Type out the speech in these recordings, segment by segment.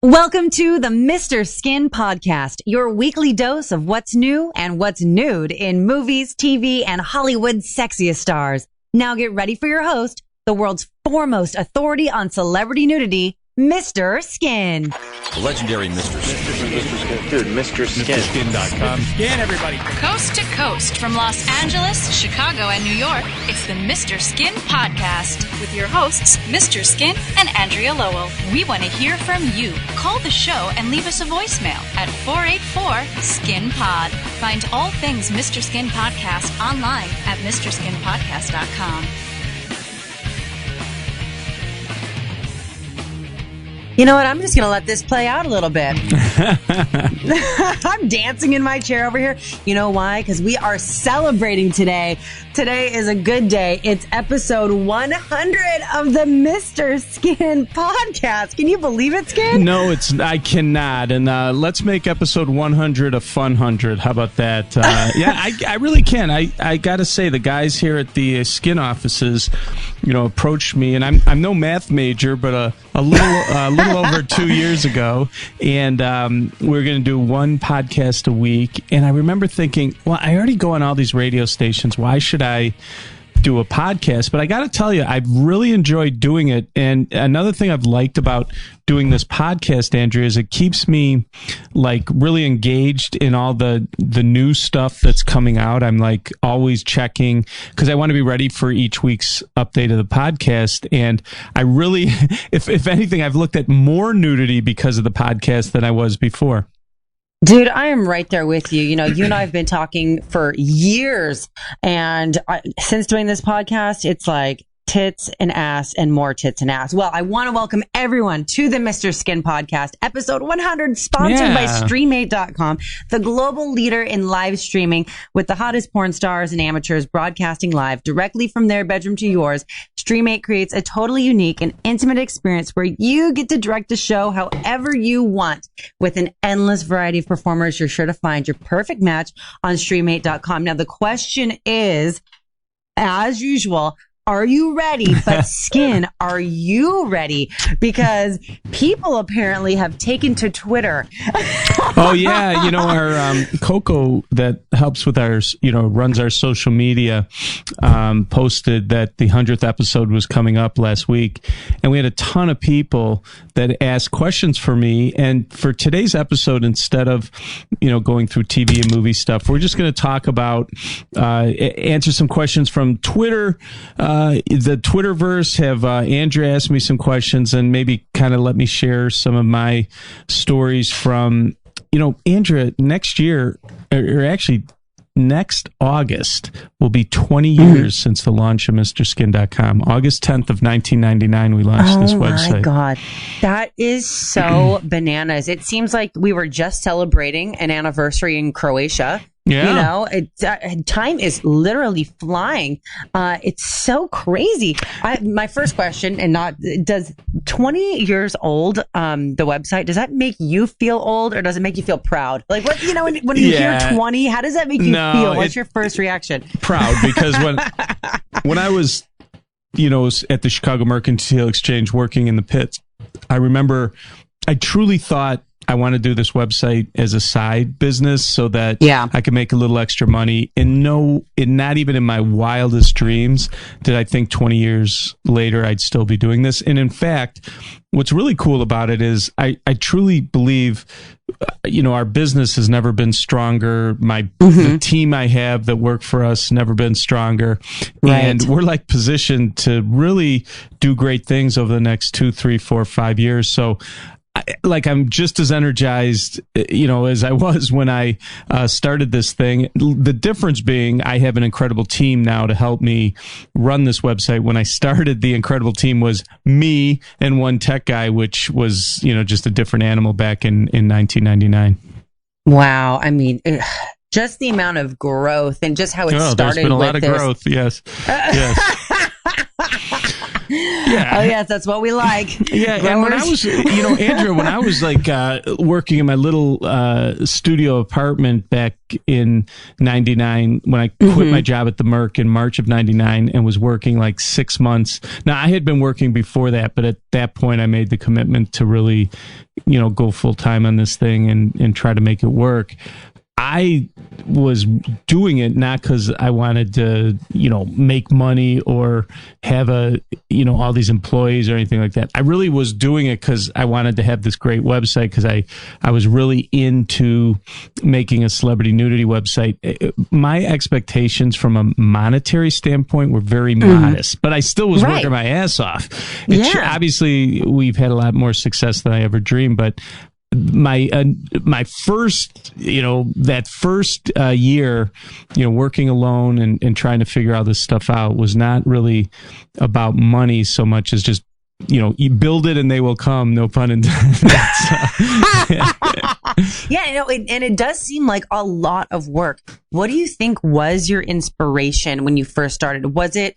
Welcome to the Mr. Skin Podcast, your weekly dose of what's new and what's nude in movies, TV, and Hollywood's sexiest stars. Now get ready for your host, the world's foremost authority on celebrity nudity, Mr. Skin. The legendary Mr. Skin. Mr. Skin. Dude, Mr. Skin. MrSkin.com. Skin, everybody. Coast to coast, from Los Angeles, Chicago, and New York, it's the Mr. Skin Podcast with your hosts, Mr. Skin and Andrea Lowell. We want to hear from you. Call the show and leave us a voicemail at 484-SKIN-POD. Find all things Mr. Skin Podcast online at MrSkinPodcast.com. You know what? I'm just going to let this play out a little bit. I'm dancing in my chair over here. You know why? Because we are celebrating today. Today is a good day. It's episode 100 of the Mr. Skin Podcast. Can you believe it, Skin? No, I cannot. And let's make episode 100 a fun 100. How about that? Yeah, I really can. I got to say, the guys here at the Skin offices, approached me, and I'm no math major, but a little over 2 years ago, and we're going to do one podcast a week. And I remember thinking, well, I already go on all these radio stations. Why should I do a podcast? But I got to tell you, I've really enjoyed doing it. And another thing I've liked about doing this podcast, Andrea, is it keeps me really engaged in all the new stuff that's coming out. I'm always checking because I want to be ready for each week's update of the podcast. And I really, if anything, I've looked at more nudity because of the podcast than I was before. Dude, I am right there with you. You and I have been talking for years, and since doing this podcast, it's like tits and ass and more tits and ass. Well, I want to welcome everyone to the Mr. Skin Podcast, episode 100, sponsored by Stream8.com, the global leader in live streaming with the hottest porn stars and amateurs broadcasting live directly from their bedroom to yours. Stream8 creates a totally unique and intimate experience where you get to direct the show however you want. With an endless variety of performers, you're sure to find your perfect match on Stream8.com. Now, the question is, as usual, are you ready? But Skin, are you ready? Because people apparently have taken to Twitter. Oh, yeah. Our Coco that helps with our, runs our social media, posted that the 100th episode was coming up last week. And we had a ton of people that asked questions for me. And for today's episode, instead of, going through TV and movie stuff, we're just going to talk about, answer some questions from Twitter. The Twitterverse, have Andrea asked me some questions and maybe kind of let me share some of my stories from, Andrea, next year, or actually next August, will be 20 years since the launch of MrSkin.com. August 10th of 1999, we launched this website. Oh, my God. That is so bananas. It seems like we were just celebrating an anniversary in Croatia. Yeah. Time is literally flying. It's so crazy. My first question, does 20 years old, the website, does that make you feel old or does it make you feel proud? When you hear 20, how does that make you feel? What's your first reaction? Proud, because when I was, at the Chicago Mercantile Exchange working in the pits, I remember I truly thought I want to do this website as a side business so that I can make a little extra money. And not even in my wildest dreams did I think 20 years later I'd still be doing this. And in fact, what's really cool about it is I truly believe, our business has never been stronger. The team I have that work for us never been stronger. Right. And we're positioned to really do great things over the next 2, 3, 4, 5 years. So I'm just as energized, as I was when I started this thing. The difference being I have an incredible team now to help me run this website. When I started, the incredible team was me and one tech guy, which was, just a different animal back in 1999. Wow. I mean, just the amount of growth and just how it started. There's been a lot of growth. Yes. Yes. Oh yes, that's what we like. Yeah, and when I was, Andrea, when I was like working in my little studio apartment back in '99, when I quit my job at the Merc in March of '99 and was working like 6 months. Now I had been working before that, but at that point I made the commitment to really, go full time on this thing and try to make it work. I was doing it not because I wanted to, make money or have all these employees or anything like that. I really was doing it because I wanted to have this great website because I was really into making a celebrity nudity website. My expectations from a monetary standpoint were very modest, but I still was working my ass off. Obviously, we've had a lot more success than I ever dreamed, but my first that first year working alone and trying to figure all this stuff out was not really about money so much as just you build it and they will come, no pun intended. And it does seem like a lot of work. What do you think was your inspiration when you first started? Was it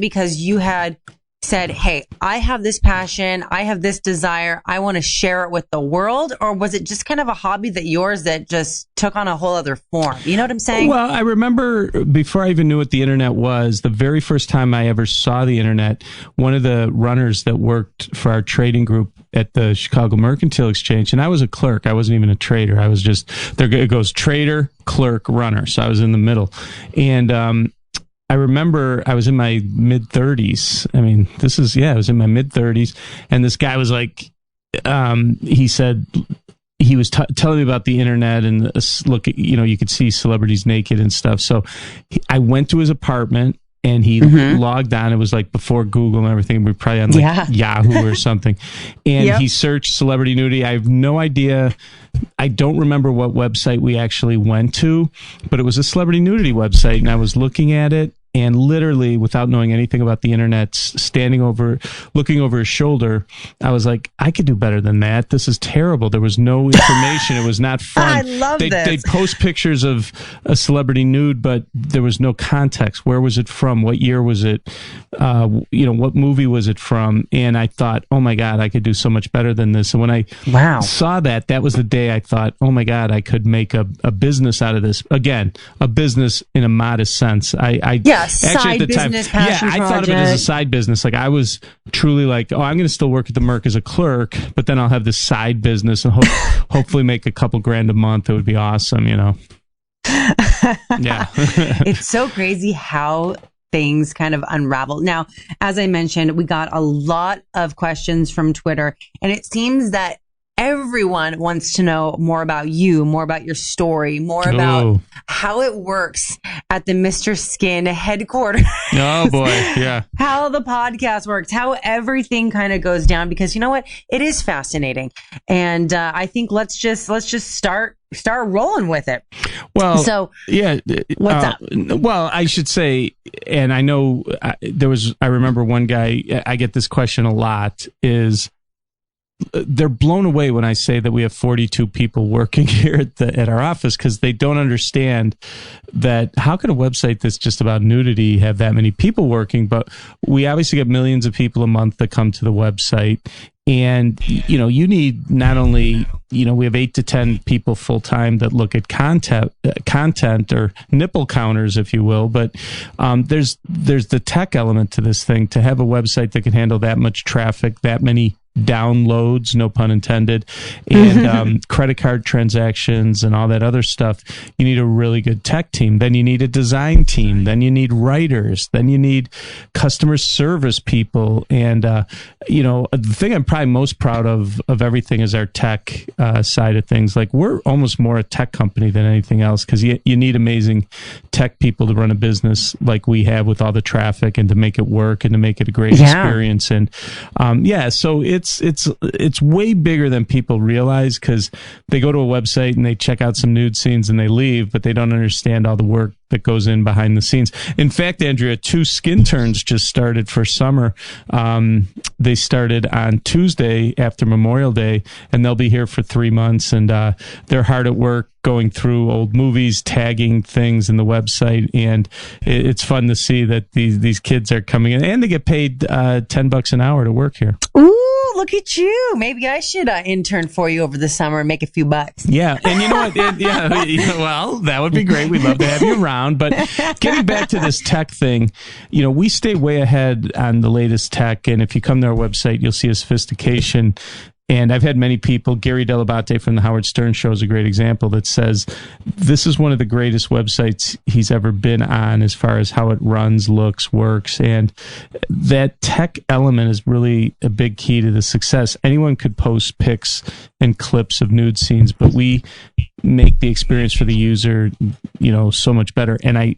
because you had said, hey, I have this passion, I have this desire, I want to share it with the world? Or was it just kind of a hobby that just took on a whole other form? You know what I'm saying? Well, I remember before I even knew what the internet was, the very first time I ever saw the internet, one of the runners that worked for our trading group at the Chicago Mercantile Exchange, and I was a clerk. I wasn't even a trader. I was just, there it goes, trader, clerk, runner. So I was in the middle. And, I remember I was in my mid 30s. I mean, I was in my mid 30s. And this guy was like, he said, he was telling me about the internet and look at, you could see celebrities naked and stuff. So I went to his apartment and he logged on. It was like before Google and everything. We were probably on Yahoo or something. And he searched celebrity nudity. I have no idea. I don't remember what website we actually went to, but it was a celebrity nudity website. And I was looking at it and literally, without knowing anything about the internet, looking over his shoulder, I was like, I could do better than that. This is terrible. There was no information. It was not fun. I love this. They'd post pictures of a celebrity nude, but there was no context. Where was it from? What year was it? What movie was it from? And I thought, oh my God, I could do so much better than this. And when I saw that was the day I thought, oh my God, I could make a business out of this. Again, a business in a modest sense. Actually, at the time, I thought of it as a side business. Like I was truly like, oh, I'm going to still work at the Merc as a clerk, but then I'll have this side business and hopefully make a couple grand a month. It would be awesome, Yeah. It's so crazy how things kind of unravel. Now, as I mentioned, we got a lot of questions from Twitter, and it seems that everyone wants to know more about you, more about your story, more about how it works at the Mr. Skin headquarters. Oh boy, yeah. How the podcast works, how everything kind of goes down, because you know what? It is fascinating. And I think let's just start rolling with it. Well, so yeah, what's up? Well, I should say, and I know I remember one guy, I get this question a lot, is they're blown away when I say that we have 42 people working here at our office, because they don't understand that how can a website that's just about nudity have that many people working? But we obviously get millions of people a month that come to the website. And, you need not only, we have 8 to 10 people full time that look at content or nipple counters, if you will. But there's the tech element to this thing. To have a website that can handle that much traffic, that many downloads, no pun intended, and credit card transactions and all that other stuff, you need a really good tech team. Then you need a design team. Then you need writers. Then you need customer service people. And, the thing I'm probably most proud of everything is our tech side of things. Like, we're almost more a tech company than anything else, because you need amazing tech people to run a business like we have with all the traffic and to make it work and to make it a great experience. And so it's way bigger than people realize, because they go to a website and they check out some nude scenes and they leave, but they don't understand all the work that goes in behind the scenes. In fact, Andrea, 2 skin turns just started for summer. They started on Tuesday after Memorial Day, and they'll be here for 3 months, and they're hard at work going through old movies, tagging things in the website, and it's fun to see that these kids are coming in, and they get paid $10 an hour to work here. Ooh, look at you. Maybe I should intern for you over the summer and make a few bucks. Yeah, and you know what? Well, that would be great. We'd love to have you around. But getting back to this tech thing, we stay way ahead on the latest tech, and if you come to our website, you'll see a sophistication. And I've had many people, Gary Delabate from the Howard Stern Show is a great example, that says this is one of the greatest websites he's ever been on as far as how it runs, looks, works. And that tech element is really a big key to the success. Anyone could post pics and clips of nude scenes, but we make the experience for the user, so much better. And I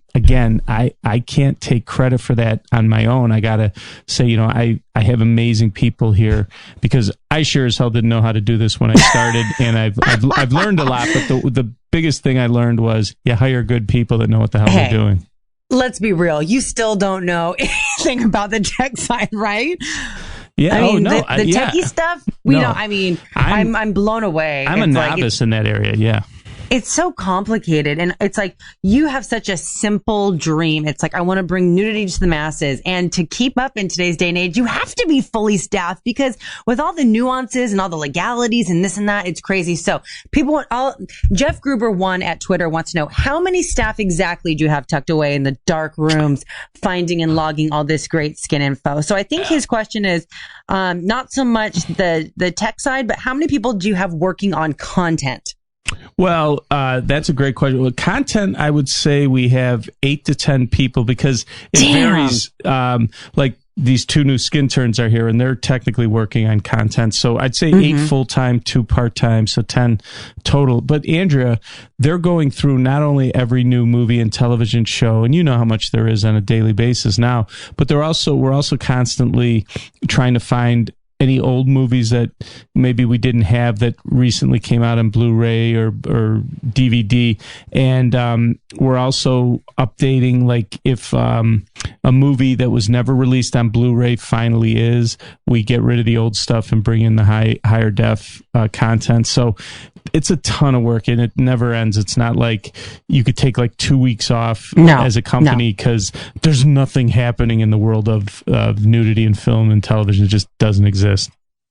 can't take credit for that on my own. I gotta say, I have amazing people here, because I sure as hell didn't know how to do this when I started, and I've learned a lot. But the biggest thing I learned was, hire good people that know what the hell they're doing. Let's be real. You still don't know anything about the tech side, right? Yeah, the techie stuff. I'm blown away. I'm a novice in that area. Yeah. It's so complicated, and it's like you have such a simple dream. It's like, I want to bring nudity to the masses, and to keep up in today's day and age, you have to be fully staffed, because with all the nuances and all the legalities and this and that, it's crazy. So Jeff Gruber 1 at Twitter wants to know, how many staff exactly do you have tucked away in the dark rooms, finding and logging all this great skin info? So I think his question is not so much the tech side, but how many people do you have working on content? Well, that's a great question. Well, content, I would say we have 8 to 10 people, because it varies. Like these 2 new skin turns are here, and they're technically working on content. So I'd say 8 full-time, 2 part-time, so 10 total. But Andrea, they're going through not only every new movie and television show, and you know how much there is on a daily basis now, but we're also constantly trying to find any old movies that maybe we didn't have that recently came out on Blu-ray or DVD. And we're also updating, like, if a movie that was never released on Blu-ray finally is, we get rid of the old stuff and bring in the higher def content. So it's a ton of work, and it never ends. It's not like you could take like 2 weeks off as a company, because there's nothing happening in the world of nudity in film and television. It just doesn't exist.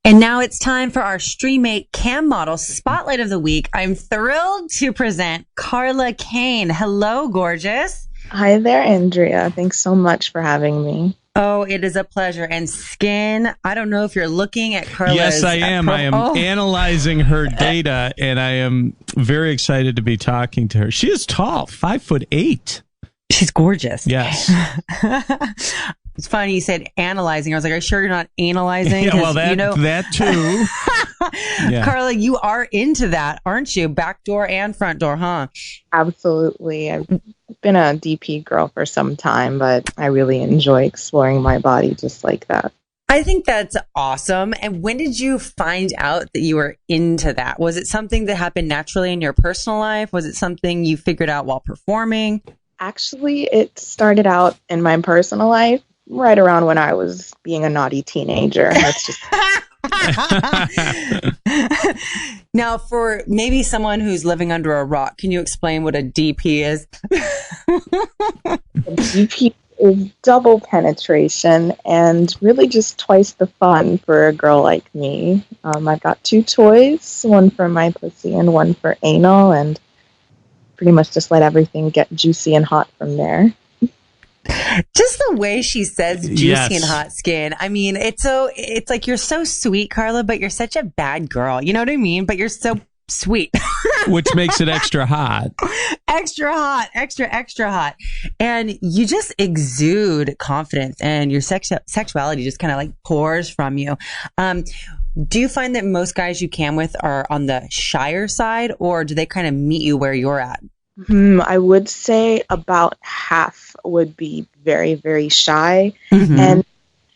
And now it's time for our StreamMate Cam Model Spotlight of the Week. I'm thrilled to present Carla Kane. Hello, gorgeous. Hi there, Andrea. Thanks so much for having me. Oh, it is a pleasure. And Skin, I don't know if you're looking at Carla's... Yes, I am. I am analyzing her data, and I am very excited to be talking to her. She is tall, 5'8". She's gorgeous. Yes. It's funny you said analyzing. I was like, are you sure you're not analyzing? Yeah, well, that too. Yeah. Carla, you are into that, aren't you? Back door and front door, huh? Absolutely. I've been a DP girl for some time, but I really enjoy exploring my body just like that. I think that's awesome. And when did you find out that you were into that? Was it something that happened naturally in your personal life? Was it something you figured out while performing? Actually, it started out in my personal life right around when I was being a naughty teenager. That's just... Now, for maybe someone who's living under a rock, can you explain what a DP is? A DP is double penetration, and really just twice the fun for a girl like me. I've got 2 toys, one for my pussy and one for anal, and pretty much just let everything get juicy and hot from there. Just the way she says juicy and hot skin. I mean, it's like, you're so sweet, Carla, but you're such a bad girl. You know what I mean? But you're so sweet. Which makes it extra hot. Extra hot. Extra hot. And you just exude confidence, and your sexuality just kind of like pours from you. Do you find that most guys you cam with are on the shyer side, or do they kind of meet you where you're at? I would say about half would be very, very shy. And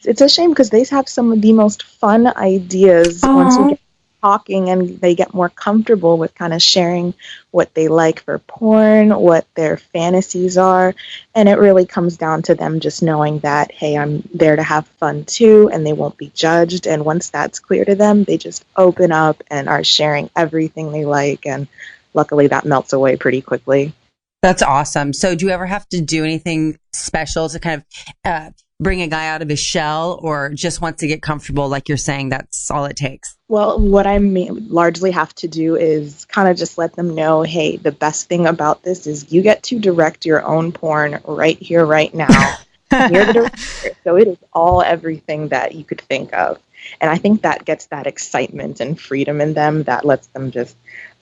It's a shame because they have some of the most fun ideas once we get talking and they get more comfortable with kind of sharing what they like for porn, what their fantasies are. And it really comes down to them just knowing that, hey, I'm there to have fun too, and they won't be judged. And once that's clear to them, they just open up and are sharing everything they like. And luckily that melts away pretty quickly. That's awesome. So do you ever have to do anything special to kind of bring a guy out of his shell, or just wants to get comfortable, like you're saying, that's all it takes? Well, what I largely have to do is kind of just let them know, hey, the best thing about this is you get to direct your own porn right here, right now. You're the director, so it is all everything that you could think of. And I think that gets that excitement and freedom in them that lets them just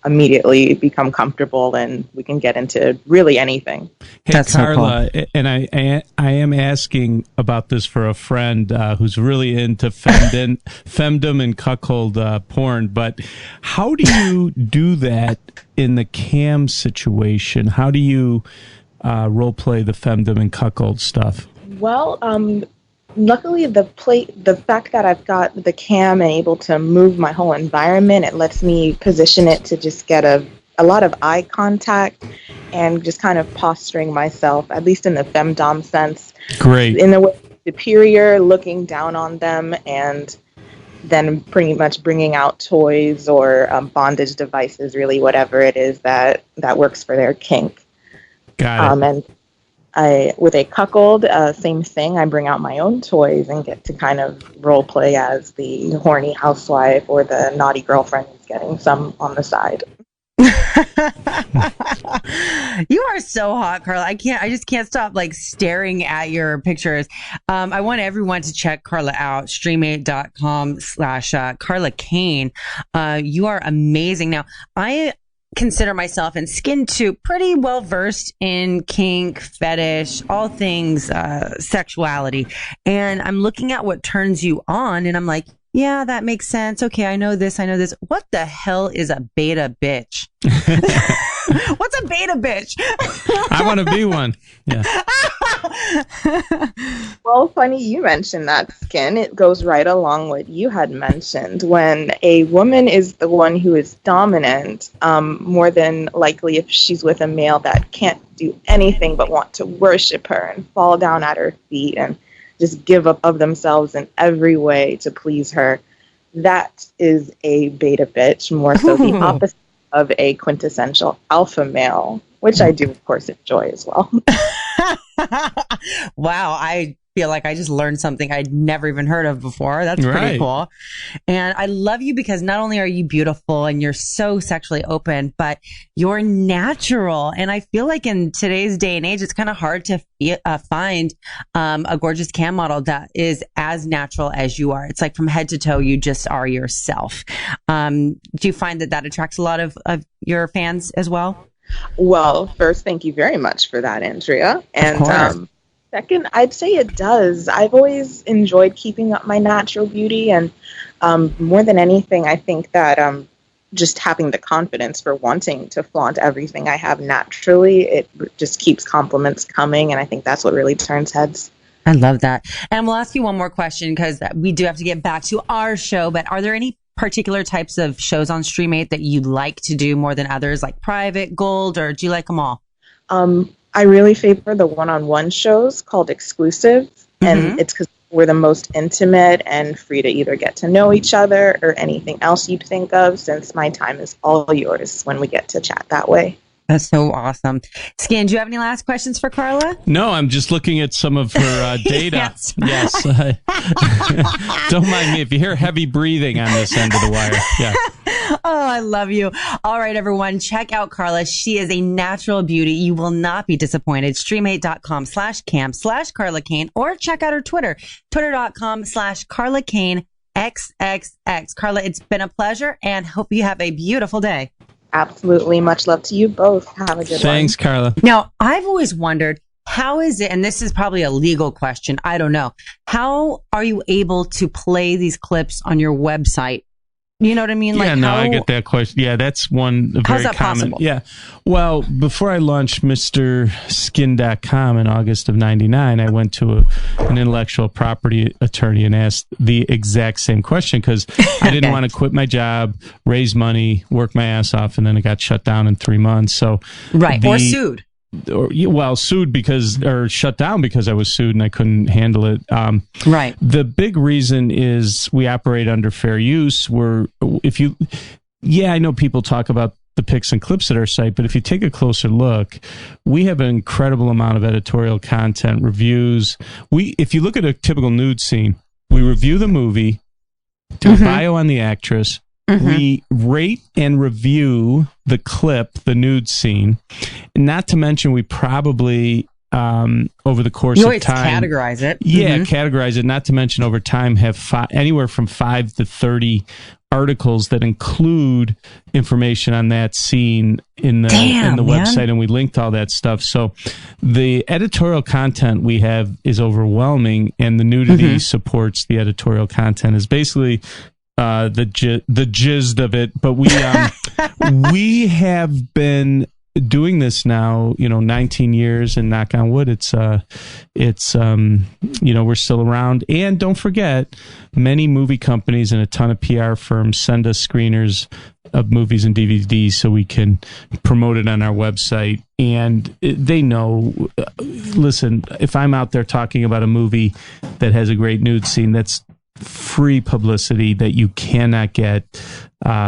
immediately become comfortable, and we can get into really anything. Hey, That's Carla, so cool. and I am asking about this for a friend who's really into femdom and cuckold porn, but how do you do that in the cam situation? How do you role play the femdom and cuckold stuff? Well, luckily the fact that I've got the cam and able to move my whole environment, it lets me position it to just get a lot of eye contact and just kind of posturing myself, at least in the femdom sense. Great. In the way superior, looking down on them, and then pretty much bringing out toys or bondage devices, really whatever it is that works for their kink. Got it. And with a cuckold, same thing. I bring out my own toys and get to kind of role play as the horny housewife or the naughty girlfriend who's getting some on the side. You are so hot, Carla. I just can't stop like staring at your pictures. I want everyone to check Carla out, streamate.com/Carla Kane. You are amazing. Now, I consider myself and Skin too pretty well versed in kink, fetish, all things sexuality. And I'm looking at what turns you on, and I'm like, yeah, that makes sense. Okay, I know this. What the hell is a beta bitch? What's a beta bitch? I want to be one. Yeah. Well, funny you mentioned that, Skin. It goes right along what you had mentioned. When a woman is the one who is dominant, more than likely if she's with a male that can't do anything but want to worship her and fall down at her feet and just give up of themselves in every way to please her, that is a beta bitch, more so the opposite of a quintessential alpha male, which I do, of course, enjoy as well. Wow, I feel like I just learned something I'd never even heard of before. That's pretty Right. cool. And I love you because not only are you beautiful and you're so sexually open, but you're natural. And I feel like in today's day and age, it's kind of hard to find a gorgeous cam model that is as natural as you are. It's like from head to toe, you just are yourself. Do you find that attracts a lot of your fans as well? Well, first, thank you very much for that, Andrea. And second, I'd say it does. I've always enjoyed keeping up my natural beauty, and more than anything, I think that just having the confidence for wanting to flaunt everything I have naturally, it just keeps compliments coming, and I think that's what really turns heads. I love that. And we'll ask you one more question because we do have to get back to our show, but are there any particular types of shows on Streamate that you like to do more than others, like private, gold, or do you like them all? I really favor the one-on-one shows called exclusive, and it's because we're the most intimate and free to either get to know each other or anything else you'd think of, since my time is all yours when we get to chat that way. That's so awesome. Skin, do you have any last questions for Carla? No, I'm just looking at some of her data. Yes. Don't mind me if you hear heavy breathing on this end of the wire. Yeah. Oh, I love you. All right, everyone. Check out Carla. She is a natural beauty. You will not be disappointed. Streamate.com/cam/Carla Kane, or check out her Twitter, twitter.com/Carla Kane XXX. Carla, it's been a pleasure and hope you have a beautiful day. Absolutely. Much love to you both. Have a good one. Thanks, Carla. Now, I've always wondered, how is it, and this is probably a legal question, I don't know, how are you able to play these clips on your website You know what I mean? Yeah, Like, no, how, I get that question. Yeah, that's one very how's that common. possible? Yeah. Well, before I launched MrSkin.com in August of 99, I went to an intellectual property attorney and asked the exact same question because I didn't want to quit my job, raise money, work my ass off, and then it got shut down in 3 months. So or sued. Sued or shut down because I was sued and I couldn't handle it. Right. The big reason is we operate under fair use. I know people talk about the pics and clips at our site, but if you take a closer look, we have an incredible amount of editorial content, reviews. If you look at a typical nude scene, we review the movie, do a bio on the actress. We rate and review the clip, the nude scene. Not to mention, we probably, over the course of time... categorize it. Yeah, categorize it. Not to mention, over time, have anywhere from 5 to 30 articles that include information on that scene in the website, and we linked all that stuff. So the editorial content we have is overwhelming, and the nudity supports the editorial content. Is basically... the gist of it, but we have been doing this now, 19 years, and knock on wood, it's we're still around. And don't forget, many movie companies and a ton of PR firms send us screeners of movies and DVDs so we can promote it on our website. And they know, listen, if I'm out there talking about a movie that has a great nude scene, that's free publicity that you cannot get at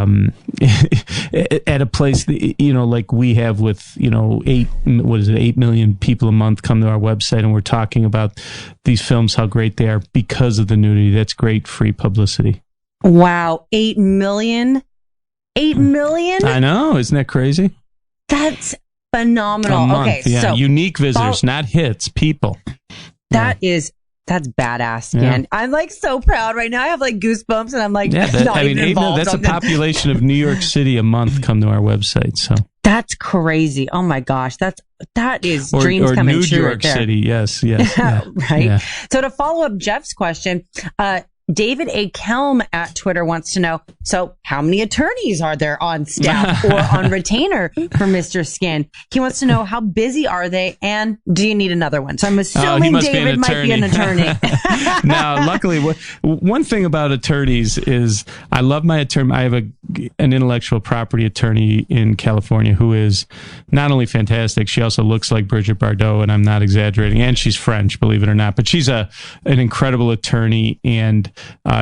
a place that, like we have with 8 million people a month come to our website, and we're talking about these films, how great they are because of the nudity. That's great free publicity. Wow, 8 million? 8 million? I know, isn't that crazy? That's phenomenal. A month, okay, yeah. so Unique visitors, not hits, people. That's badass, Skin. Yeah. I'm like so proud right now. I have like goosebumps, and I'm like, not even involved. That's a population of New York City a month come to our website. So that's crazy. Oh my gosh, that is dreams coming true. New York City, yes, yeah. Right. Yeah. So to follow up Jeff's question, David A. Kelm at Twitter wants to know, so how many attorneys are there on staff or on retainer for Mr. Skin? He wants to know, how busy are they, and do you need another one? So I'm assuming David might be an attorney. No, luckily, one thing about attorneys is I love my attorney. I have an intellectual property attorney in California who is not only fantastic, she also looks like Brigitte Bardot, and I'm not exaggerating, and she's French, believe it or not, but she's an incredible attorney, and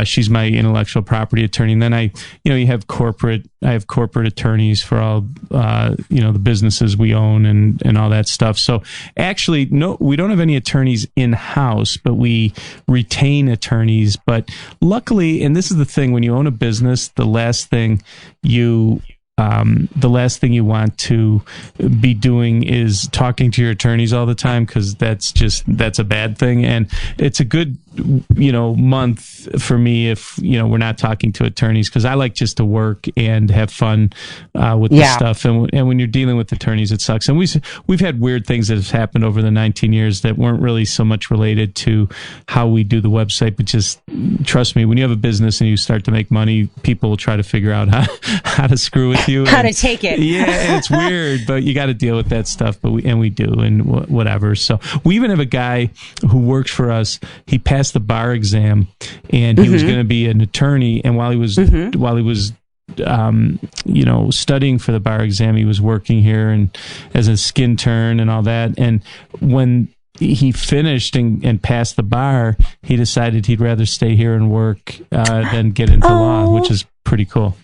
she's my intellectual property attorney. And then I have corporate attorneys for all, the businesses we own and all that stuff. So actually, no, we don't have any attorneys in-house, but we retain attorneys. But luckily, and this is the thing, when you own a business, the last thing you want to be doing is talking to your attorneys all the time, because that's a bad thing. And it's a good, month for me if, we're not talking to attorneys, because I like just to work and have fun with the stuff. And when you're dealing with attorneys, it sucks. And we've had weird things that have happened over the 19 years that weren't really so much related to how we do the website, but just trust me, when you have a business and you start to make money, people will try to figure out how to screw with you. How to take it. Yeah, and it's weird, but you got to deal with that stuff. But we do, and whatever. So we even have a guy who works for us. He passed the bar exam, and he was going to be an attorney. And while he was studying for the bar exam, he was working here and as a skin turn and all that. And when he finished and passed the bar, he decided he'd rather stay here and work than get into law, which is pretty cool.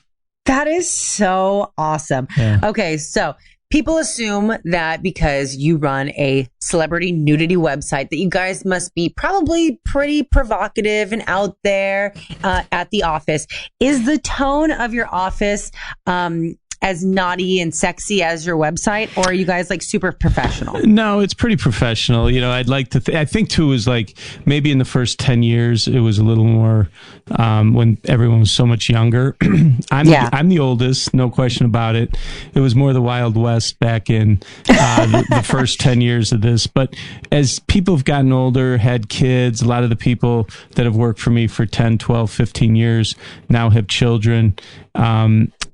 That is so awesome. Yeah. Okay, so people assume that because you run a celebrity nudity website that you guys must be probably pretty provocative and out there at the office. Is the tone of your office as naughty and sexy as your website, or are you guys like super professional? No, it's pretty professional. I'd like to. I think too is like maybe in the first 10 years it was a little more when everyone was so much younger. I'm the oldest, no question about it. It was more the Wild West back in the first 10 years of this. But as people have gotten older, had kids, a lot of the people that have worked for me for 10, 12, 15 years now have children.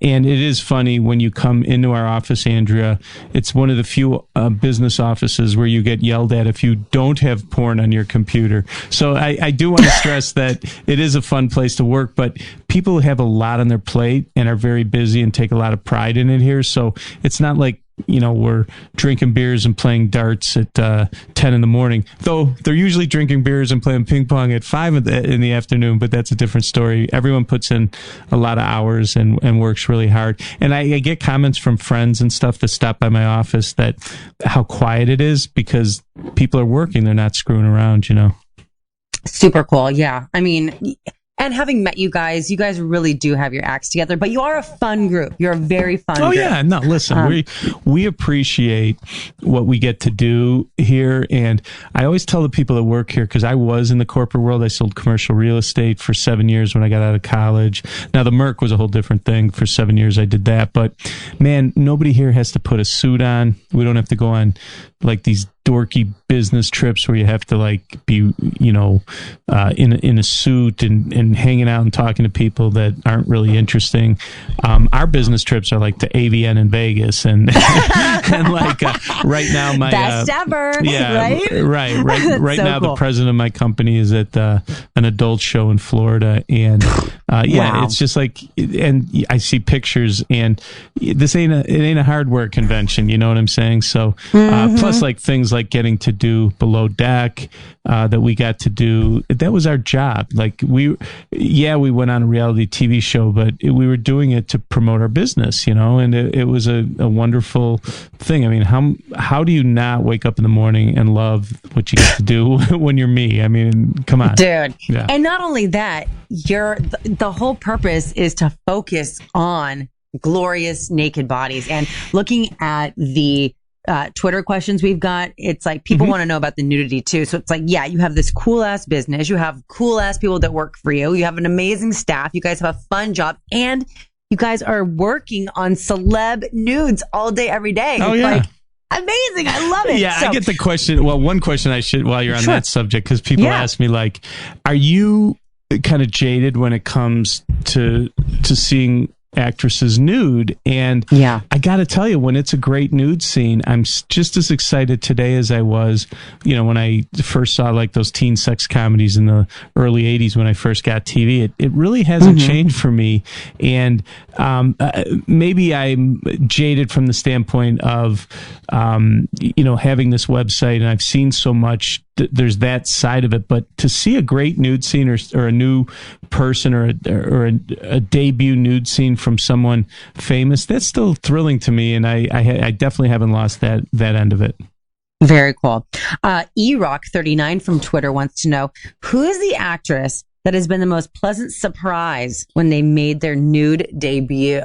And it is funny when you come into our office, Andrea, it's one of the few business offices where you get yelled at if you don't have porn on your computer. So I do want to stress that it is a fun place to work, but people have a lot on their plate and are very busy and take a lot of pride in it here. So it's not like, we're drinking beers and playing darts at 10 in the morning, though they're usually drinking beers and playing ping pong at 5 in the afternoon, but that's a different story. Everyone puts in a lot of hours and works really hard. And I get comments from friends and stuff that stop by my office that how quiet it is because people are working. They're not screwing around, Super cool. Yeah. I mean, and having met you guys really do have your acts together, but you are a fun group. You're a very fun group. Oh, yeah. No, listen, we appreciate what we get to do here. And I always tell the people that work here, because I was in the corporate world. I sold commercial real estate for 7 years when I got out of college. Now, the Merc was a whole different thing. For 7 years, I did that. But, man, nobody here has to put a suit on. We don't have to go on, like, these dorky business trips where you have to like be, in a suit and hanging out and talking to people that aren't really interesting. Our business trips are like to AVN in Vegas and like right now my best ever. Yeah, right so now cool. The president of my company is at an adult show in Florida, and Wow. It's just like, and I see pictures, and this ain't a hardware convention. You know what I'm saying? So plus like things like getting to do Below Deck that we got to do. That was our job. Like we went on a reality TV show, but we were doing it to promote our business, and it was a wonderful thing. I mean, how do you not wake up in the morning and love what you get to do when you're me? I mean, come on, dude. Yeah. And not only that, the whole purpose is to focus on glorious naked bodies. And looking at the Twitter questions we've got, it's like people want to know about the nudity too. So it's like, yeah, you have this cool ass business, you have cool ass people that work for you, you have an amazing staff, you guys have a fun job, and you guys are working on celeb nudes all day, every day. Oh, it's yeah. like amazing. I love it. Yeah, So, I get the question. Well, one question I should, while you're on that subject, because people ask me like, are you kind of jaded when it comes to seeing actresses nude? And I gotta tell you, when it's a great nude scene, I'm just as excited today as I was when I first saw like those teen sex comedies in the early 80s when I first got TV. It really hasn't changed for me. And maybe I'm jaded from the standpoint of having this website, and I've seen so much. There's that side of it, but to see a great nude scene or a new person or a debut nude scene from someone famous, that's still thrilling to me, and I definitely haven't lost that end of it. Very cool. eRock39 from Twitter wants to know, who is the actress that has been the most pleasant surprise when they made their nude debut?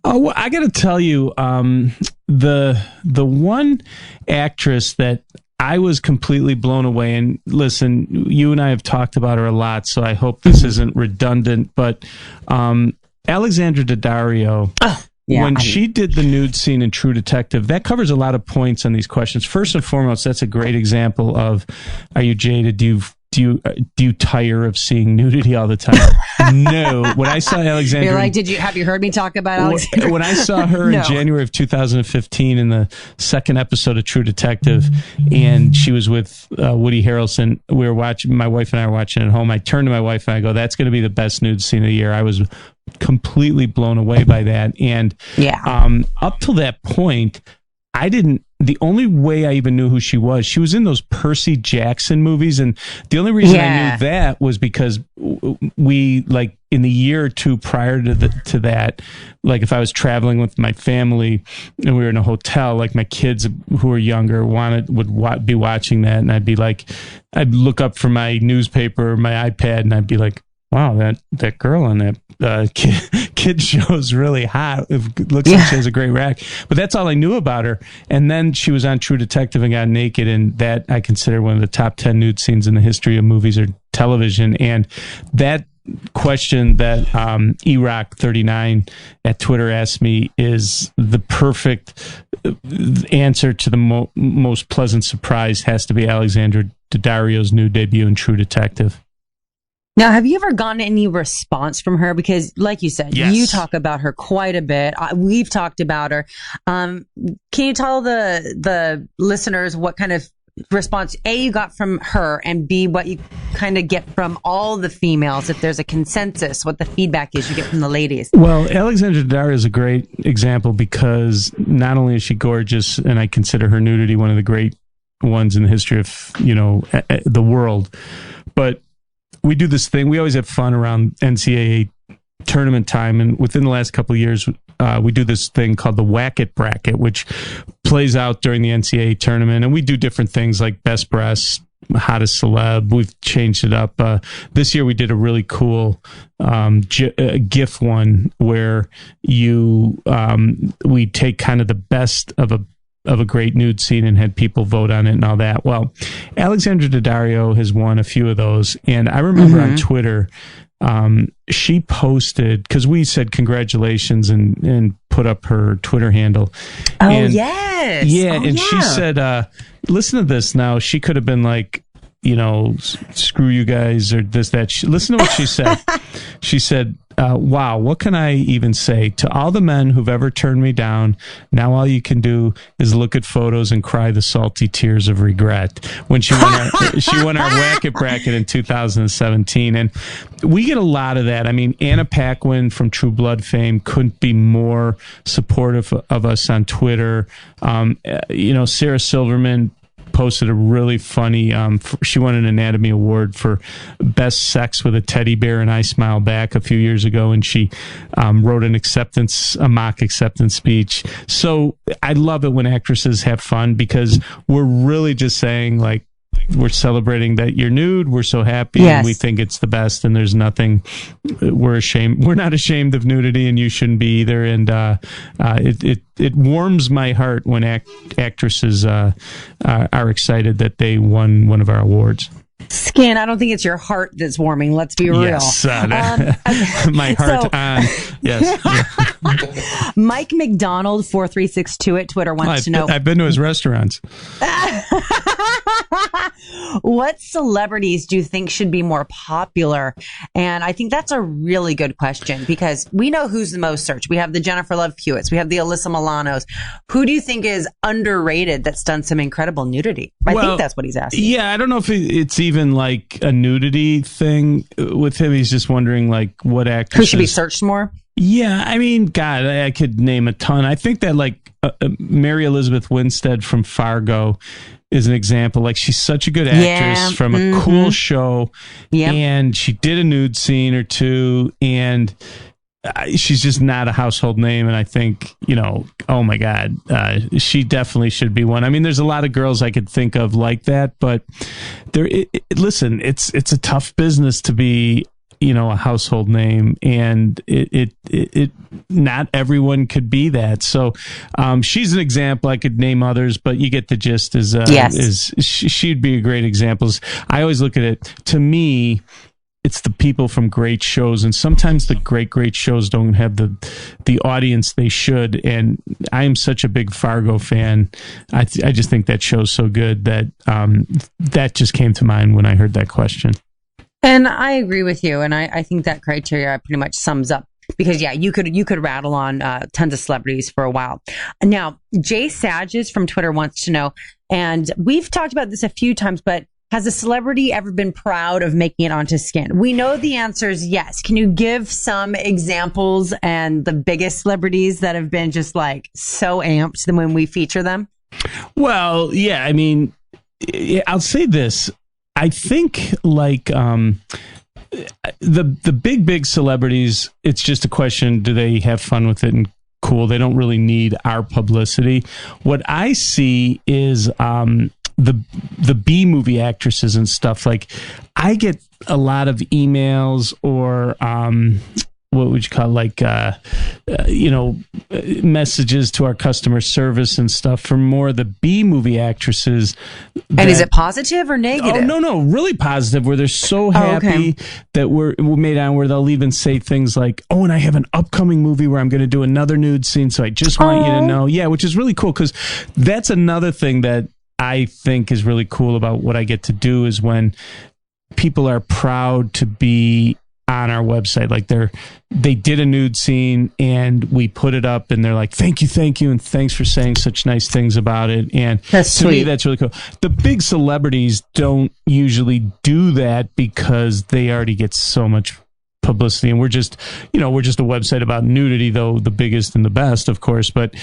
Oh, well, I got to tell you, the one actress that I was completely blown away. And listen, you and I have talked about her a lot, so I hope this isn't redundant, but Alexandra Daddario, when she did the nude scene in True Detective, that covers a lot of points on these questions. First and foremost, that's a great example of, are you jaded? Do you tire of seeing nudity all the time? No. When I saw Alexandra, you're like, have you heard me talk about Alexandra? When I saw her in January of 2015 in the second episode of True Detective, and she was with Woody Harrelson, we were watching. My wife and I were watching at home. I turned to my wife and I go, "That's going to be the best nude scene of the year." I was completely blown away by that. And up till that point, the only way I even knew who she was in those Percy Jackson movies. And the only reason I knew that was because we, like, in the year or two prior to that, like if I was traveling with my family and we were in a hotel, like my kids who were younger would be watching that. And I'd be like, I'd look up from my newspaper, my iPad, and I'd be like, wow, that girl on that kid show is really hot. It looks like she has a great rack. But that's all I knew about her. And then she was on True Detective and got naked, and that I consider one of the top 10 nude scenes in the history of movies or television. And that question that erock39 at Twitter asked me is the perfect answer to the most pleasant surprise. Has to be Alexandra Daddario's new debut in True Detective. Now, have you ever gotten any response from her? Because, like you said, Yes. you talk about her quite a bit. We've talked about her. Can you tell the listeners what kind of response, A, you got from her, and B, what you kind of get from all the females, if there's a consensus, what the feedback is you get from the ladies? Well, Alexandra Daddario is a great example because not only is she gorgeous, and I consider her nudity one of the great ones in the history of, the world, but we do this thing. We always have fun around NCAA tournament time, and within the last couple of years, we do this thing called the Whack-It Bracket, which plays out during the NCAA tournament, and we do different things like best breasts, hottest celeb. We've changed it up. This year we did a really cool GIF one where we take kind of the best of a great nude scene and had people vote on it and all that. Well, Alexandra Daddario has won a few of those, and I remember on Twitter, she posted, because we said congratulations and put up her Twitter handle. Oh, and, yes. Yeah, oh, and yeah. she said, listen to this now. She could have been like, screw you guys or this, that. Listen to what she said. She said, wow, what can I even say? To all the men who've ever turned me down, now all you can do is look at photos and cry the salty tears of regret. When she won our Whack-It Bracket in 2017. And we get a lot of that. I mean, Anna Paquin from True Blood fame couldn't be more supportive of us on Twitter. Sarah Silverman posted a really funny, she won an Anatomy Award for best sex with a teddy bear, and I Smile Back a few years ago, and she wrote a mock acceptance speech. So I love it when actresses have fun, because we're really just saying, like, we're celebrating that you're nude. We're so happy. Yes. And we think it's the best, and there's nothing we're not ashamed of nudity, and you shouldn't be either. And it warms my heart when actresses are excited that they won one of our awards. Skin, I don't think it's your heart that's warming. Let's be real. Yes, my heart on. Yes. Mike McDonald 4362 at Twitter wants to know. I've been to his restaurants. What celebrities do you think should be more popular? And I think that's a really good question, because we know who's the most searched. We have the Jennifer Love Hewitts. We have the Alyssa Milanos. Who do you think is underrated that's done some incredible nudity? I think that's what he's asking. Yeah, I don't know if it's even like a nudity thing with him. He's just wondering, like, what actors. Who should be searched more? Yeah, I mean, God, I could name a ton. I think that, like, Mary Elizabeth Winstead from Fargo is an example. Like, she's such a good actress from a cool show, and she did a nude scene or two, and she's just not a household name. And I think, oh my God, she definitely should be one. I mean, there's a lot of girls I could think of like that, but listen, it's a tough business to be, a household name, and it not everyone could be that. So she's an example. I could name others, but you get the gist. She'd be a great example. I always look at it, to me, it's the people from great shows, and sometimes the great shows don't have the audience they should. And I am such a big Fargo fan. I just think that show's so good that that just came to mind when I heard that question. And I agree with you, and I think that criteria pretty much sums up, because you could rattle on tons of celebrities for a while. Now, Jay Sages from Twitter wants to know, and we've talked about this a few times, but has a celebrity ever been proud of making it onto Skin? We know the answer is yes. Can you give some examples and the biggest celebrities that have been just like so amped when we feature them? Well, yeah, I mean, I'll say this. I think, like, the big celebrities, it's just a question, do they have fun with it and cool? They don't really need our publicity. What I see is the B movie actresses and stuff. Like, I get a lot of emails or what would you call messages to our customer service and stuff from more of the B movie actresses. And is it positive or negative? Oh, no, really positive, where they're so happy that we're made on, where they'll even say things like, oh, and I have an upcoming movie where I'm going to do another nude scene, so I just want you to know. Yeah, which is really cool, because that's another thing that I think is really cool about what I get to do, is when people are proud to be on our website. Like, they did a nude scene and we put it up, and they're like, thank you, and thanks for saying such nice things about it. And that's to me, that's really cool. The big celebrities don't usually do that because they already get so much publicity, and we're just a website about nudity, though the biggest and the best, of course. But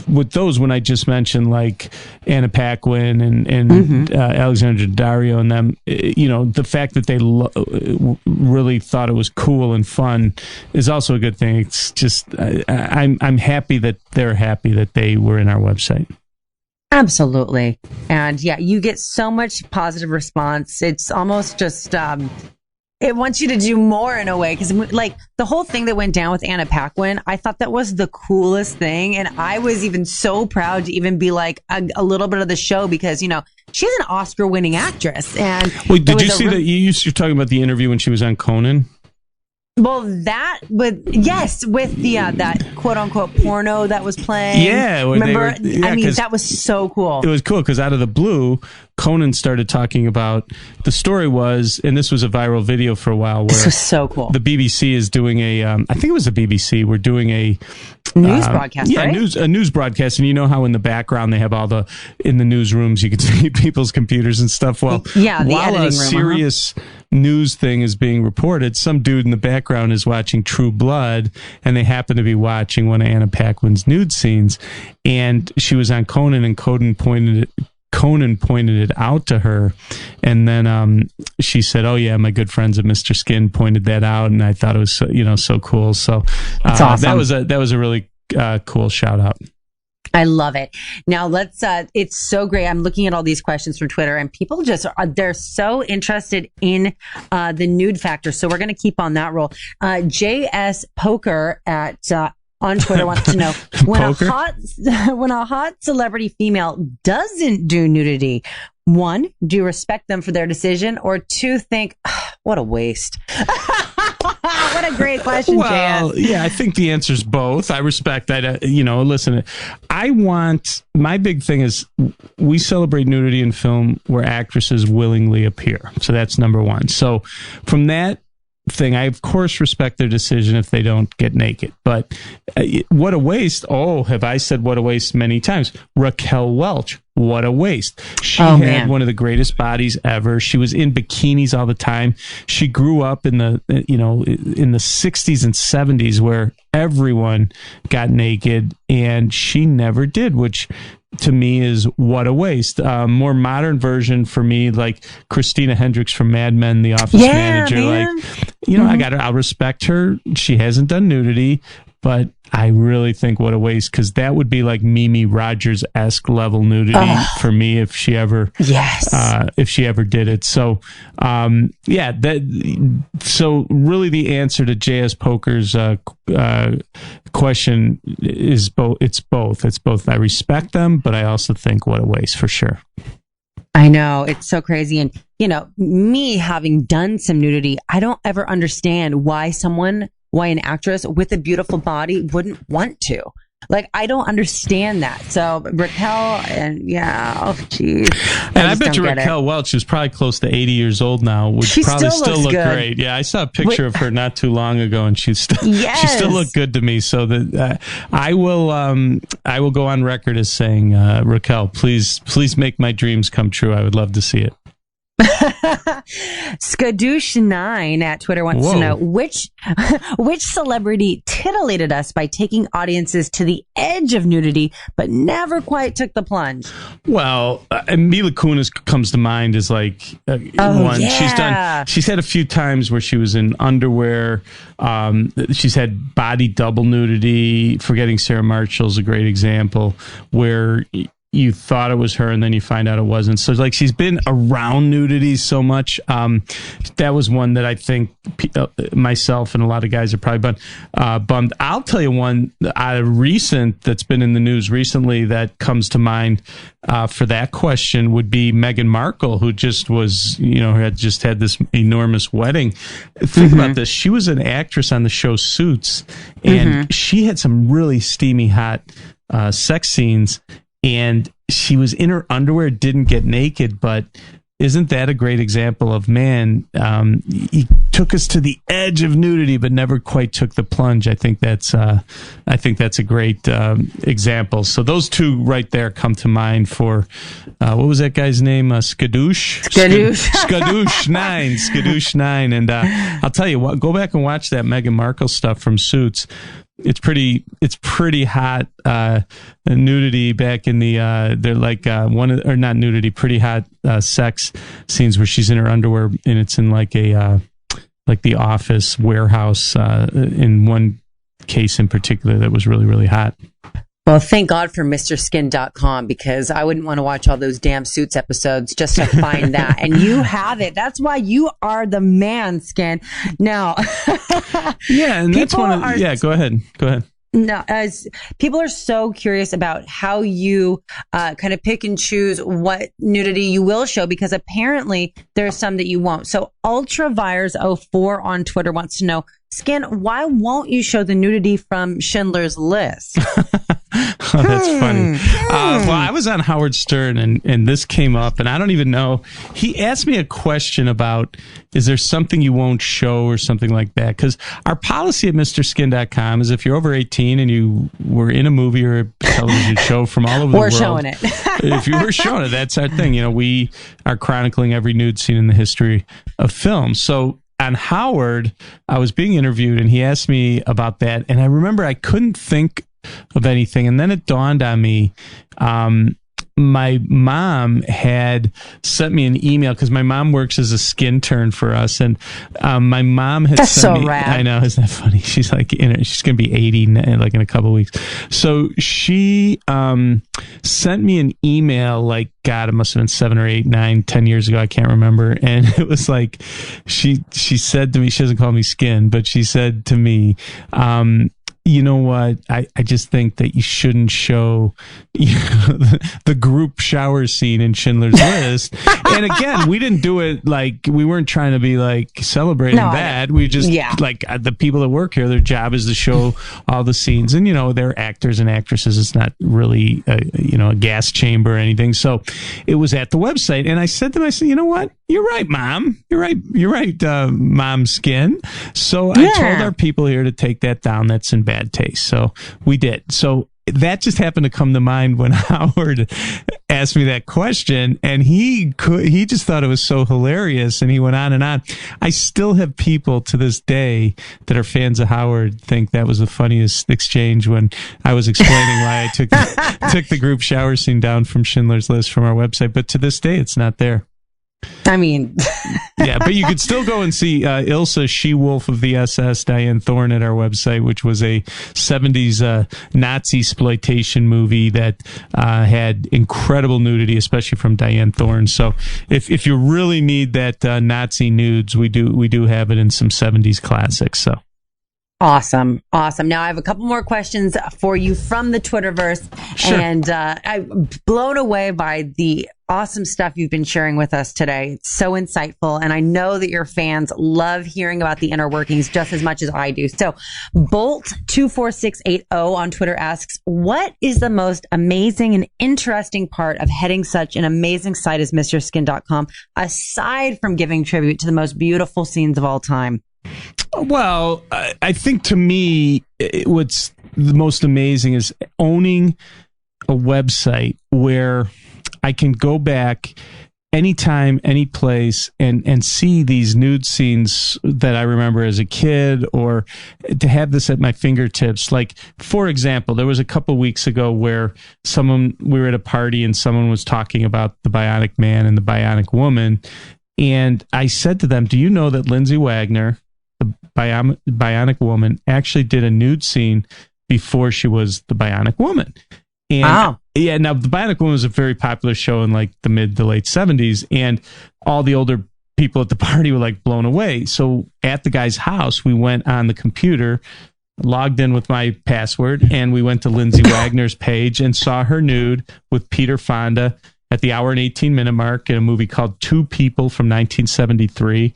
with those, when I just mentioned like Anna Paquin and Alexandra Daddario and them, the fact that they really thought it was cool and fun is also a good thing. It's just I'm happy that they're happy that they were in our website. Absolutely. And yeah, you get so much positive response. It's almost just it wants you to do more in a way, because like the whole thing that went down with Anna Paquin, I thought that was the coolest thing, and I was even so proud to even be like a little bit of the show, because she's an Oscar-winning actress. And wait, did you see that you're talking about the interview when she was on Conan? Well, with the that quote unquote porno that was playing. Yeah, remember? That was so cool. It was cool because out of the blue, Conan started talking about the story was, and this was a viral video for a while. Where this was so cool. The BBC is doing I think it was the BBC. We're doing a news broadcast. Yeah, right? a news broadcast, and you know how in the background they have in the newsrooms you can see people's computers and stuff. Well, yeah, the while editing room, serious news thing is being reported, some dude in the background is watching True Blood, and they happen to be watching one of Anna Paquin's nude scenes, and she was on Conan, and Conan pointed it out to her, and then she said, "Oh yeah, my good friends at Mr. Skin pointed that out," and I thought it was so cool. So that's awesome. That was a really cool shout out. I love it. Now let's, it's so great. I'm looking at all these questions from Twitter, and people they're so interested in, the nude factor. So we're going to keep on that roll. JS Poker on Twitter wants to know when a hot celebrity female doesn't do nudity, 1, do you respect them for their decision, or 2, think, what a waste? What a great question, Well, yeah, I think the answer's both. I respect that. Listen, my big thing is we celebrate nudity in film where actresses willingly appear. So that's number 1. So from that thing, I of course respect their decision if they don't get naked. But what a waste. Oh, have I said what a waste many times? Raquel Welch. What a waste. She had one of the greatest bodies ever. She was in bikinis all the time. She grew up in the 60s and 70s where everyone got naked, and she never did, which to me is what a waste. More modern version for me, like Christina Hendricks from Mad Men, the office manager. Man. Like, I'll respect her. She hasn't done nudity, but I really think what a waste, because that would be like Mimi Rogers-esque level nudity for me if she ever did it. So so really the answer to JS Poker's question is both. It's both. I respect them, but I also think what a waste for sure. I know, it's so crazy. And me having done some nudity, I don't ever understand why an actress with a beautiful body wouldn't want to. Like, I don't understand that. So Raquel, and geez. And I bet you Raquel Welch is probably close to 80 years old now, would probably still look great. Yeah, I saw a picture of her not too long ago, and she still looked good to me. So that I will go on record as saying, Raquel, please make my dreams come true. I would love to see it. Skadoosh9 at Twitter wants to know which celebrity titillated us by taking audiences to the edge of nudity, but never quite took the plunge. Well, Mila Kunis comes to mind as like one. Yeah. She's had a few times where she was in underwear. She's had body double nudity. Forgetting Sarah Marshall's a great example where you thought it was her and then you find out it wasn't. So like she's been around nudity so much. That was one that I think myself and a lot of guys are probably bummed. I'll tell you one recent that's been in the news recently that comes to mind for that question would be Meghan Markle, who just was, had just had this enormous wedding. Think about this. She was an actress on the show Suits, and she had some really steamy hot sex scenes, and she was in her underwear, didn't get naked, but isn't that a great example of, man, he took us to the edge of nudity, but never quite took the plunge. I think that's a great example. So those two right there come to mind for, what was that guy's name? Skadoosh? Skadoosh 9. And I'll tell you what, go back and watch that Meghan Markle stuff from Suits. It's pretty hot nudity back in the they're like not nudity, pretty hot sex scenes where she's in her underwear, and it's in like a like the office warehouse in one case in particular that was really, really hot. Well, thank God for MrSkin.com, because I wouldn't want to watch all those damn Suits episodes just to find that. And you have it. That's why you are the man, Skin. Now, yeah, and that's one of, go ahead. No, as people are so curious about how you kind of pick and choose what nudity you will show, because apparently there's some that you won't. So Ultravires04 on Twitter wants to know, Skin, why won't you show the nudity from Schindler's List? Oh, that's funny. Well, I was on Howard Stern and this came up, and I don't even know. He asked me a question about, is there something you won't show or something like that? Because our policy at MrSkin.com is if you're over 18 and you were in a movie or a television show from all over the world. We're showing it. If you were showing it, that's our thing. We are chronicling every nude scene in the history of film. So on Howard, I was being interviewed and he asked me about that. And I remember I couldn't think of anything. And then it dawned on me, my mom had sent me an email because my mom works as a skin turn for us, and my mom had sent me. Rad. I know, isn't that funny? She's like, she's going to be 80 like in a couple of weeks. So she sent me an email, like, God, it must have been 7 or 8, 9, 10 years ago. I can't remember. And it was like, she said to me, she doesn't call me Skin, but she said to me, you know what? I just think that you shouldn't show the group shower scene in Schindler's List. And again, we didn't do it like, we weren't trying to be like celebrating that. We just, like, the people that work here, their job is to show all the scenes. And, they're actors and actresses. It's not really, a gas chamber or anything. So it was at the website. And I said to myself, you know what? You're right, Mom. You're right, Mom Skin. So I told our people here to take that down. That's in bad taste. So we did. So that just happened to come to mind when Howard asked me that question, and he just thought it was so hilarious, and he went on and on. I still have people to this day that are fans of Howard think that was the funniest exchange when I was explaining why I took the group shower scene down from Schindler's List from our website. But to this day, it's not there. I mean, yeah, but you could still go and see Ilsa, She-Wolf of the SS, Diane Thorne at our website, which was a 70s Nazi exploitation movie that had incredible nudity, especially from Diane Thorne. So if you really need that Nazi nudes, we do have it in some 70s classics. So. Awesome. Now I have a couple more questions for you from the Twitterverse. Sure. And I'm blown away by the awesome stuff you've been sharing with us today. It's so insightful. And I know that your fans love hearing about the inner workings just as much as I do. So Bolt24680 on Twitter asks, what is the most amazing and interesting part of heading such an amazing site as MrSkin.com, aside from giving tribute to the most beautiful scenes of all time? Well, I think to me, what's the most amazing is owning a website where I can go back anytime, any place, and see these nude scenes that I remember as a kid, or to have this at my fingertips. Like, for example, there was a couple weeks ago where we were at a party and someone was talking about the Bionic Man and the Bionic Woman. And I said to them, do you know that Lindsay Wagner, the Bionic Woman, actually did a nude scene before she was the Bionic Woman? And Yeah, now the Bionic Woman was a very popular show in like the mid to late 70s, and all the older people at the party were like blown away. So at the guy's house, we went on the computer, logged in with my password, and we went to Lindsay Wagner's page and saw her nude with Peter Fonda at the hour and 18-minute mark in a movie called Two People from 1973.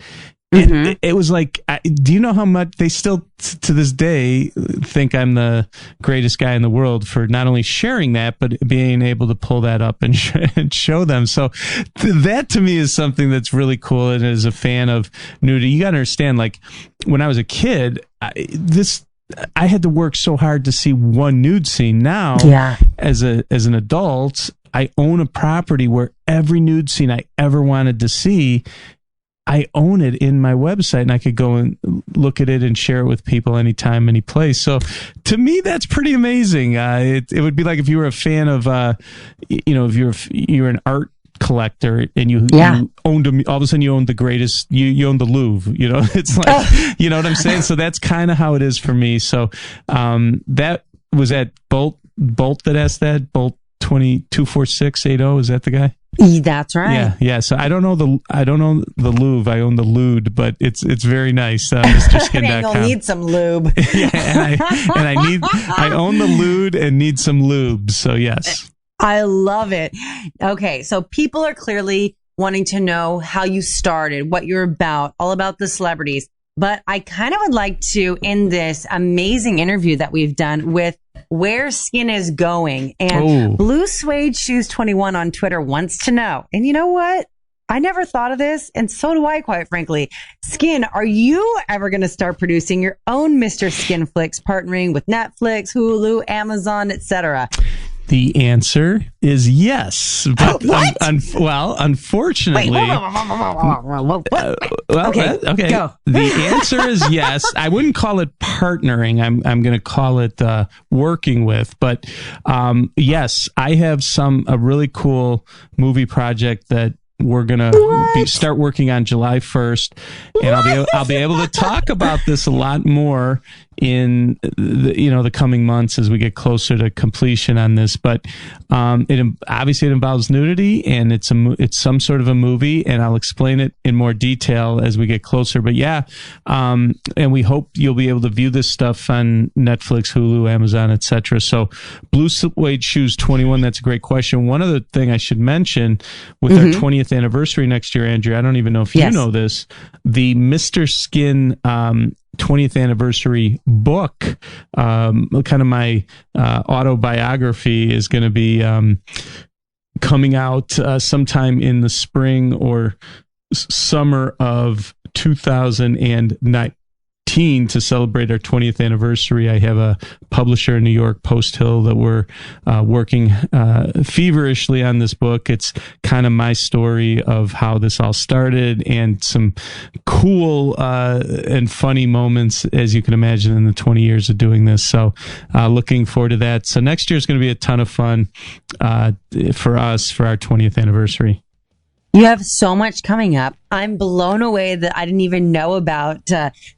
And it was like, do you know how much they still, to this day, think I'm the greatest guy in the world for not only sharing that, but being able to pull that up and show them. So that to me is something that's really cool. And as a fan of nudity, you got to understand, like when I was a kid, I had to work so hard to see one nude scene. Now, as an adult, I own a property where every nude scene I ever wanted to see, I own it in my website, and I could go and look at it and share it with people anytime, any place. So to me, that's pretty amazing. It would be like if you were a fan of, if you're an art collector and you owned all of a sudden you owned the greatest, you owned the Louvre, it's like, you know what I'm saying? So that's kind of how it is for me. So, that was at Bolt that asked that, Bolt 224680. Is that the guy? That's right. Yeah. So I don't know the Louvre. I own the Lude, but it's very nice. MrSkin.com. You'll need some lube. I own the Lude and need some lube. So yes. I love it. Okay, so people are clearly wanting to know how you started, what you're about, all about the celebrities. But I kind of would like to end this amazing interview that we've done with where skin is going. And Blue Suede Shoes 21 on Twitter wants to know. And you know what? I never thought of this, and so do I, quite frankly. Skin, are you ever going to start producing your own Mr. Skin flicks, partnering with Netflix, Hulu, Amazon, etc.? The answer is yes. But unfortunately, okay, go. The answer is yes. I wouldn't call it partnering. I'm going to call it working with. But yes, I have a really cool movie project that we're gonna start working on July 1st, and I'll be able to talk about this a lot more in the coming months as we get closer to completion on this. But it obviously involves nudity, and it's some sort of a movie, and I'll explain it in more detail as we get closer. But and we hope you'll be able to view this stuff on Netflix, Hulu, Amazon, etc. So Blue Suede Shoes 21, that's a great question. One other thing I should mention with our 20th anniversary next year, Andrea, I don't even know if you know this, the Mr. Skin 20th anniversary book, kind of my autobiography, is going to be coming out sometime in the spring or summer of 2019 to celebrate our 20th anniversary. I have a publisher in New York, Post Hill, that we're working feverishly on this book. It's kind of my story of how this all started and some cool and funny moments, as you can imagine, in the 20 years of doing this. So looking forward to that. So next year is going to be a ton of fun for us for our 20th anniversary. You have so much coming up. I'm blown away that I didn't even know about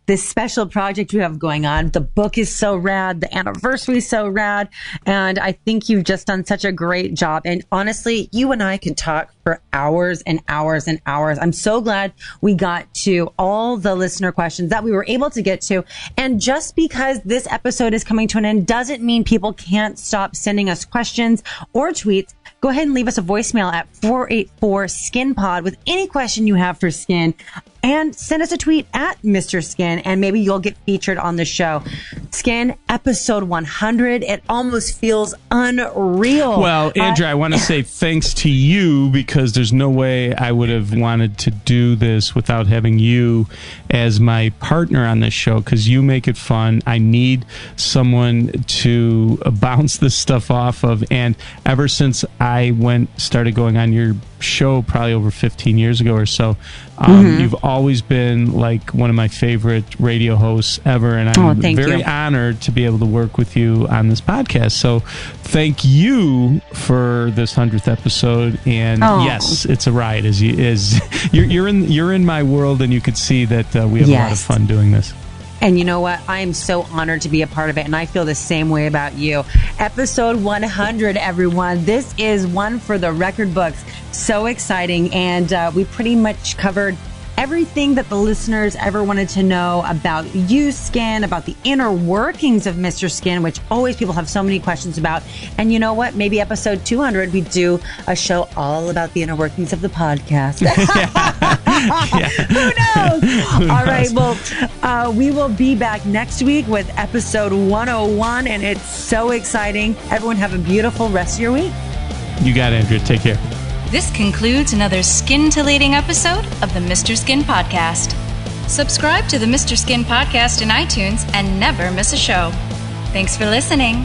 this special project you have going on. The book is so rad. The anniversary is so rad. And I think you've just done such a great job. And honestly, you and I could talk for hours and hours and hours. I'm so glad we got to all the listener questions that we were able to get to. And just because this episode is coming to an end doesn't mean people can't stop sending us questions or tweets. Go ahead and leave us a voicemail at 484-SKIN-POD with any question you have for Skin, and send us a tweet at Mr. Skin, and maybe you'll get featured on the show. Skin, episode 100. It almost feels unreal. Well, Andrea, I want to say thanks to you, because there's no way I would have wanted to do this without having you as my partner on this show, because you make it fun. I need someone to bounce this stuff off of, and ever since I started going on your show probably over 15 years ago or so, you've always been like one of my favorite radio hosts ever, and I'm very honored to be able to work with you on this podcast. So thank you for this 100th episode, and yes, it's a ride. You're in my world, and you could see that we have a lot of fun doing this. And you know what? I am so honored to be a part of it, and I feel the same way about you. Episode 100, everyone. This is one for the record books. So exciting, and we pretty much covered everything that the listeners ever wanted to know about you, Skin, about the inner workings of Mr. Skin, which always people have so many questions about. And you know what? Maybe episode 200, we do a show all about the inner workings of the podcast. Who knows? All right. Well, we will be back next week with episode 101, and it's so exciting. Everyone have a beautiful rest of your week. You got it, Andrea. Take care. This concludes another scintillating episode of the Mr. Skin Podcast. Subscribe to the Mr. Skin Podcast in iTunes and never miss a show. Thanks for listening.